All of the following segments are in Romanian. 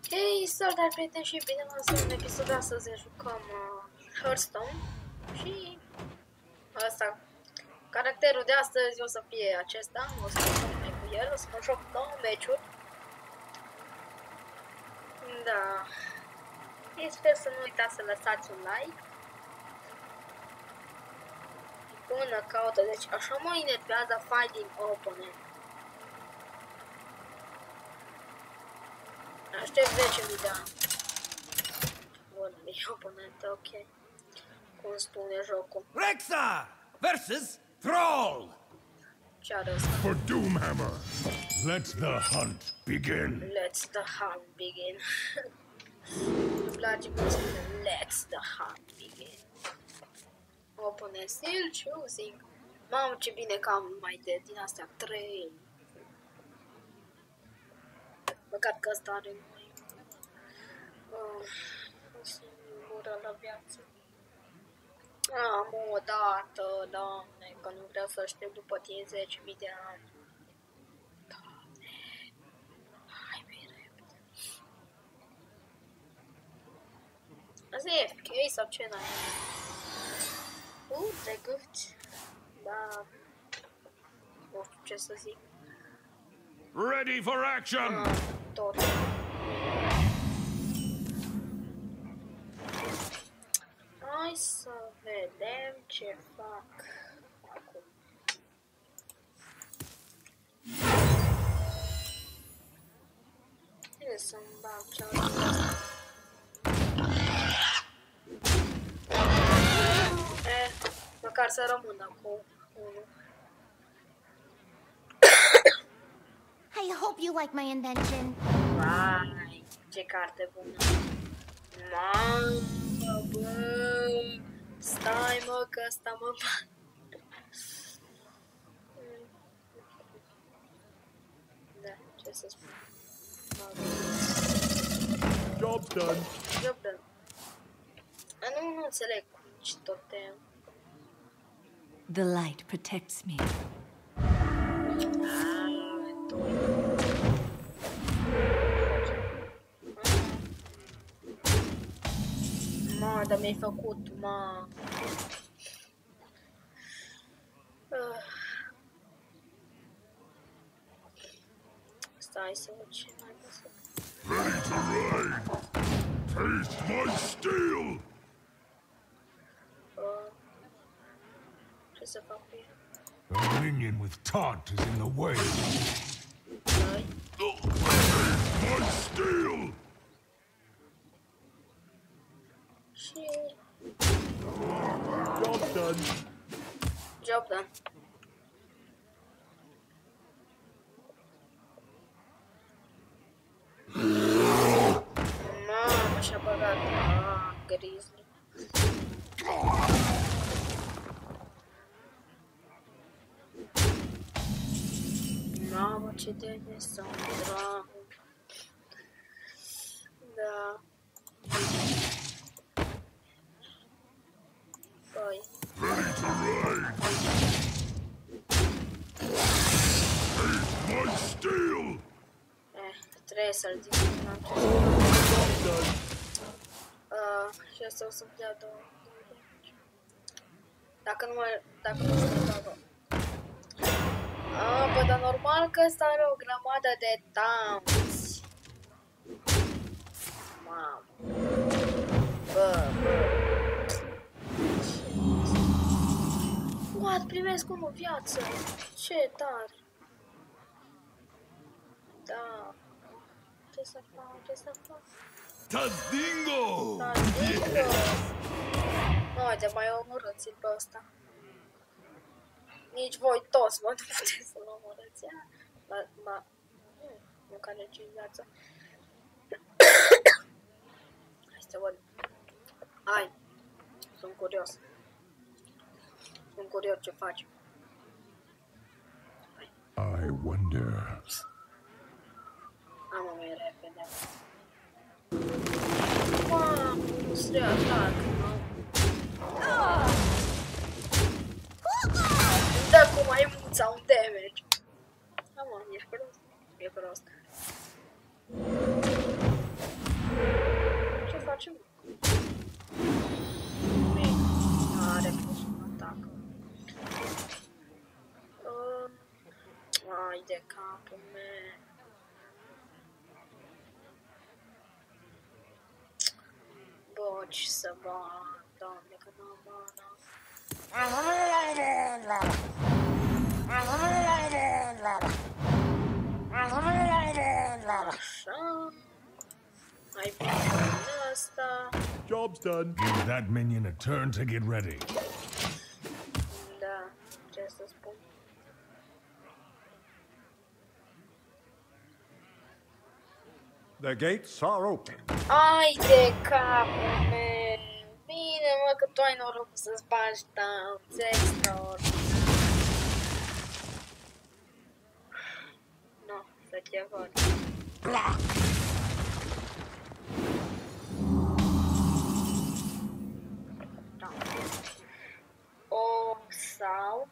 Hei, salutare prieteni și bine v-am zis în episodul astăzi jucăm Hearthstone și asta, caracterul de astăzi o să fie acesta, o să mă joc mai cu el, o să mă joc 9 meciuri. Da, și sper să nu uitați să lăsați un like. Până caută, deci așa mă enervează Finding Opponent. Aștept 10.000 de ani. Bun, e oponent, ok. Cum spune jocul. Rexxar versus Thrall. Ce are ăsta? For Doomhammer, let the hunt begin. Let's the hunt begin. Îmi place cum spune let's the hunt begin. Opponent still choosing. Mamă, ce bine că am mai de din astea 3. Păcat că ăsta are mai... o singură la viață. Am o dată, doamne, că nu vreau să aștept după tine 10.000 de ani. Doamne, hai mai repede. Asta e FK sau ce n-ai? De gâfti. Da. Nu știu ce să zic. Ready for action! Tot. Hai să vedem ce fac acum. Trebuie să-mi bag cealaltă asta. Măcar să rămână cu unul. I hope you like my invention. Vai, ce carte bună. Mamă, bă. Stai, mă, că ăsta mă... Da, ce să spun. Job done. Job done. Nu înțeleg ce totem. The light protects me. Mă, dar mi-ai făcut, mă. Stai să văd ce mai găsesc. Ready to ride. Taste my steel. Ce să fac cu el? A minion with taunt is in the way. Dai. My steel. Și... Job done. Job done. Mamă, și-a băgat. Grizzly. Mamă, ce de sau dracu. Da. Păi. Ready to ride. Taste my steel. Trebuie să-l zic. N-am ce să fac. Și asta o să-mi dea 2. Dacă nu știu, dau. Bă, dar normal că ăsta are o grămadă de taunts. Mamă. Bă. What? Primesc 1 viață. Ce tare. Da. Ce să fac? Tadingo. Nu, uite, mai omorâți-l pe ăsta. Nici voi toți, mă, nu puteți să-l omorâți. Nu care 5 viață. Hai să văd. Hai. Sunt curios. Ce faci. I wonder. Am mai repede. Mamă, nu se atac, nu? Dă cu maimuța un damage. Da, mă, ești prost. E prost. facem? Nimic. Are plus un atac. Ai de capul meu. Boci să bat, doamne, că n-am mana. Așa. Mai bine din ăsta. Job's done. Give that minion a turn to get ready. Da, ce să spun. The gates are open. Ai de capul meu. Bine, mă, că tu ai noroc să-ți bagi tanți extraordinar. Nu, să te văd. Da. O, sau,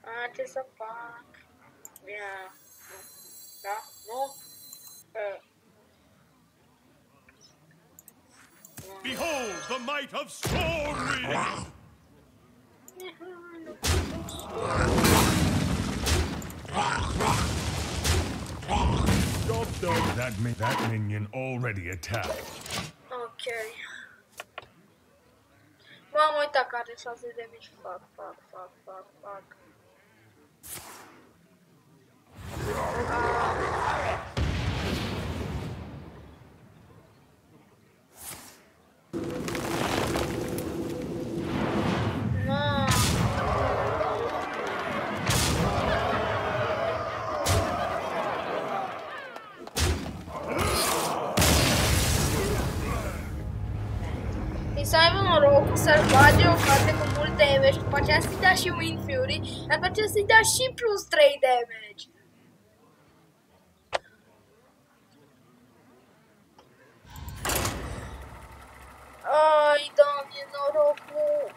a, ce să fac? Ia, da, nu? Behold the might of Stormwind! Job's done. That minion already attacked. Ok. M-am uitat că are 6 de mici. Fac. Să aibă noroc să-și bage o carte cu mult damage, după aceea să-i dea și Wind Fury, dar după aceea să-i dea și plus 3 damage. Ai, doamne, norocul!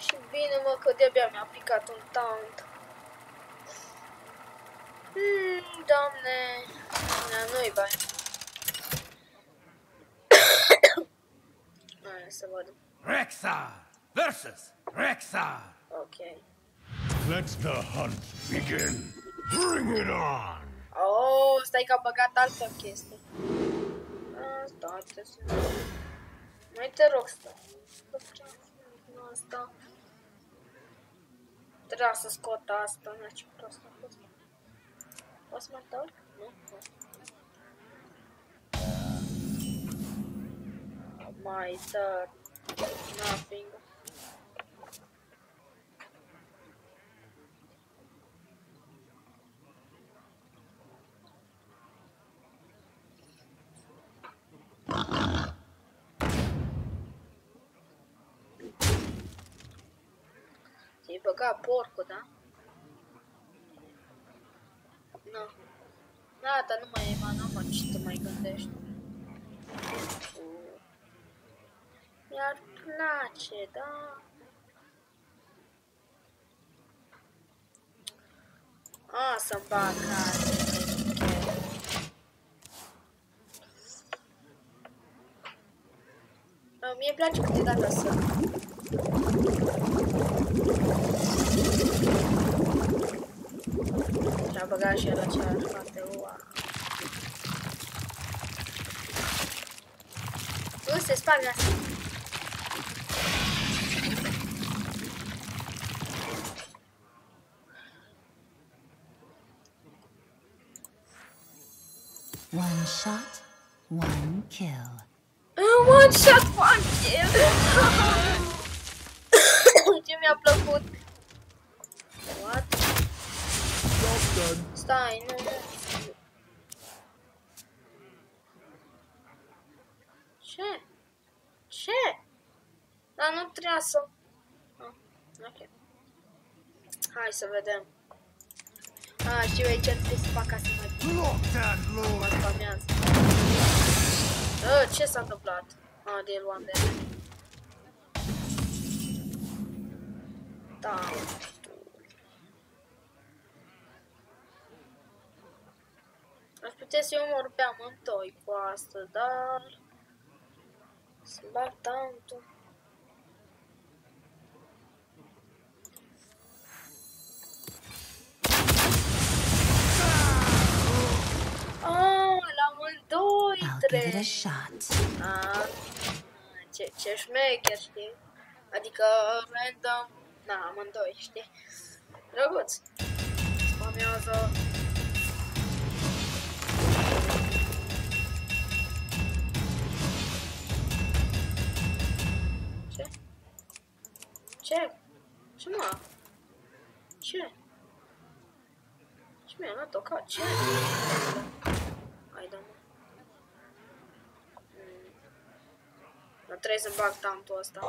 Și bine, mă, că de-abia mi-a picat un taunt. Doamne, nu-i bani. Să văd. Rexxar versus Rexxar. Ok. Let the hunt begin. Bring it on! Oh, stai că a băgat altă chestie. Asta, mai te rog, stai. Asta. Trebuia să scot asta, nu ce prost a fost. O să mă întorc? Nu? My third. Nothing. Ți-ai băgat porcul, da? Nu. Gata, nu mai e mana, mă, ce te mai gândești? Mi-ar place, da? Să-mi bag carte. Mie-mi place câteodată să... Și-a băgat și el aceeași parte, ua. Nu se spală asta. One shot, one kill. One shot, one kill! Ce mi-a plăcut! What? Stai, nu. Ce? Ce? Dar nu trebuia să... Ok. Hai să vedem. Știu aici trebuie să fac ca să mă spamează. Ce s-a întâmplat? De el luam de el. Da. Aș putea Puteți să omor pe amândoi cu asta, dar... Să bag tantul. La amândoi I'll give it a trebuie. shot. Ce șmecher, știi? Adică random, na, amândoi, știi? Drăguț. Spamează. Ce? Ce? Ce mă? Ce? Ce mi-a luat tocat? Ce? Hai, da, mă. Nu trebuie să bag tantul ăsta.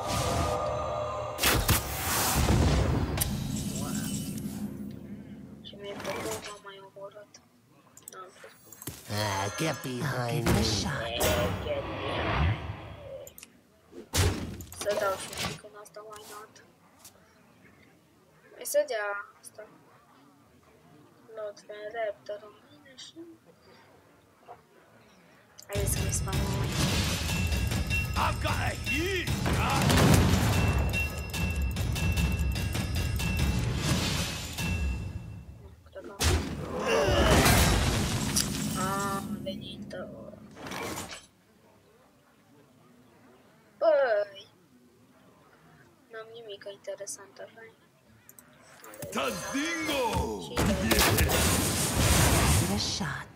Ce mi-ai făcut, m-am mai omorât. N-am crezut. Get I'll behind give it a me. shot. Să dau și un pic în asta, why not? Hai să dea asta. Load pe Raptor în mine și... Hai să mai spamăm aici. I've got a huge Cred că... A venit... Băi... N-am nimic interesant așa. Tadingo! Și Give it a shot.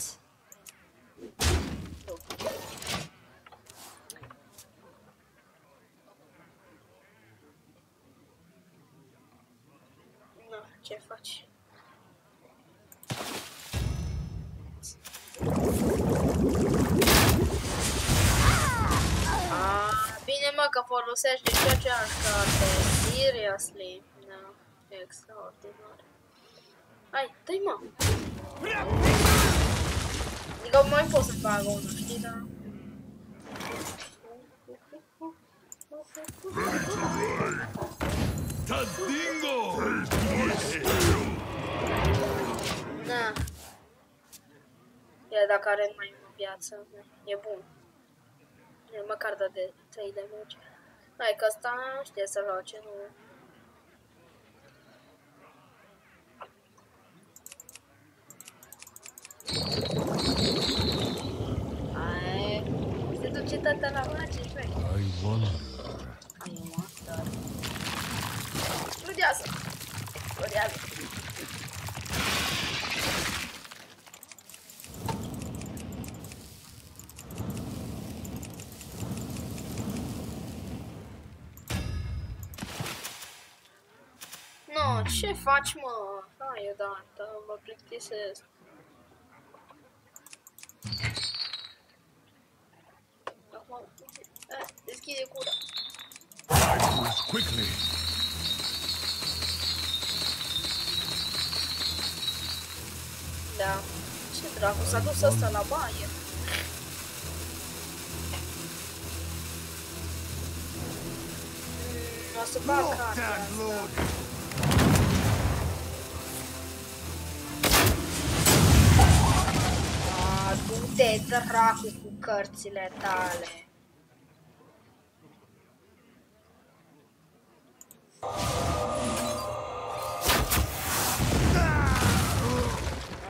Na, ce faci? Bine mă că folosești de aceeași carte. Seriously? No, extraordinar. Hai, dă-i mă! Adică mai pot să fac unul, știi, da? Tadingo! Na. El dacă are mai mult viață, e bun. E măcar de 3 de meci. Hai că ăsta știe să roage, nu... Hai, se duce tata la roage, șmec. I wonder. Ai un monster. Explodează! Explodează! No, ce faci, mă? Hai odată, mă plictisesc. Acum, deschide gura. Backwards quickly. Da. Ce dracu, s-a dus ăsta la baie. O să bag cartea asta. Du-te dracu cu cărțile tale.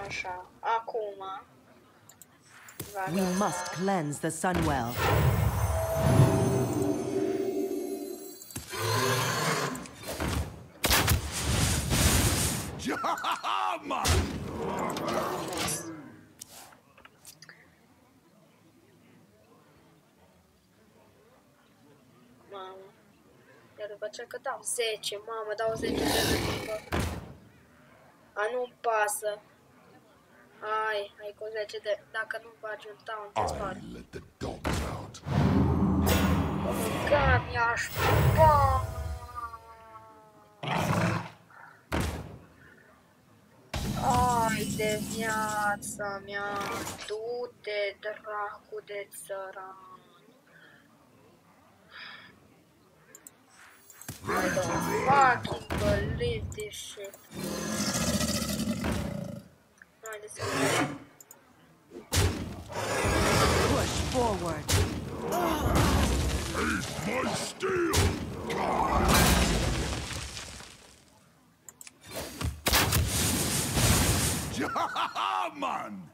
Așa, acum. We must cleanse the Sunwell. Man! Mamă. Iar după ce că dau 10, mamă, dau 10 de după. A, nu-mi pasă. Hai cu 10 de... Dacă nu faci un town, te spari. I let the dogs out. Că mi-aș pa! Ai de viața mea, du-te dracu de țăran. I don't fucking believe this shit. Haide să vedem. forward. My steel! Ja, Mann!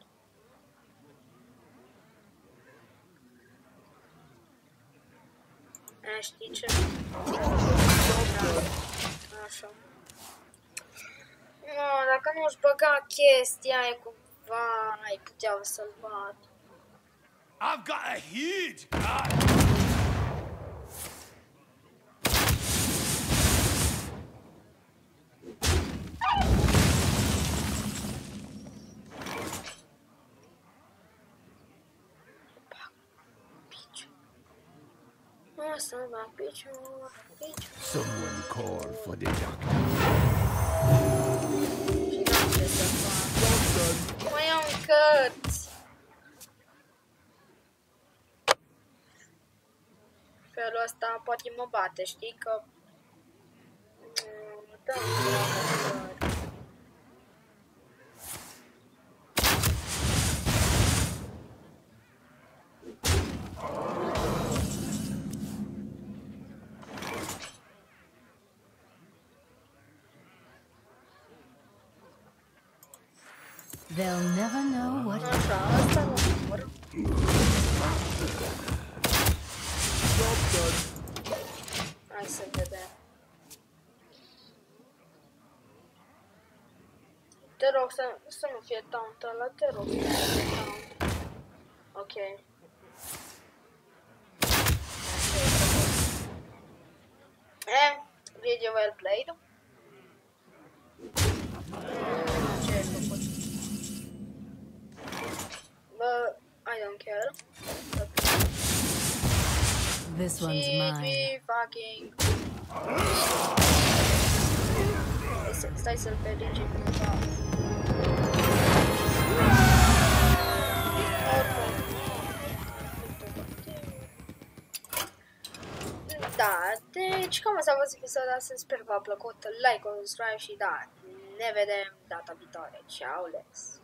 Știi ce? Așa. No, dacă nu-și băga chestia, e cumva, ai putea să-l bat. I've got a huge gun! Să-l bag picior, picior. Someone call for the doctor. Și n-am ce să fac. Mai am cărți. Felul ăsta poate mă bate, știi că... Da, They'll never know what. așa, asta nu număr. Hai să vedem. Te rog să nu fie taunt ăla, te rog să nu fie taunt. Ok. Video well played. Ce ai făcut? But I don't care. This one's mine. Fucking. Stai să-l pedige cumva. Da, deci cam asta a fost episodul astăzi, sper că v-a plăcut, like, subscribe și da, ne vedem data viitoare. Ciao, Lex!